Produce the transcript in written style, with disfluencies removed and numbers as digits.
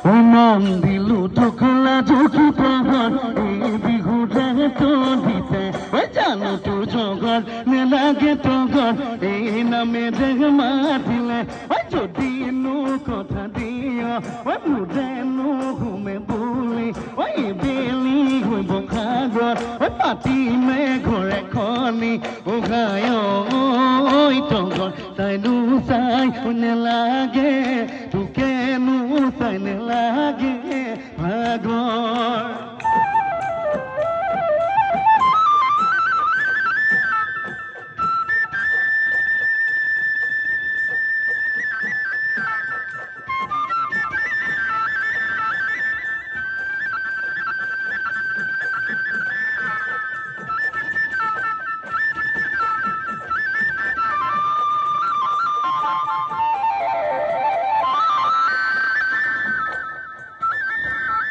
ও নাম দিলু ঢোকলা ঝুঁকি পাহাড় এই বিহুরে তো দিতে ওই জানো তো জগৎ নে লাগে তো ঘর এই নামে দেহ মাতিলে ওই যদি নু কথা দিও ওই মুদে নু ঘুমে বুলি ওই বেলি হইব খাগর ওই পাতি মে ঘরে খনি ও গায় ওই তগর তাই নু চাই নে লাগে তোকে নু চাই নে লাগে ভাগর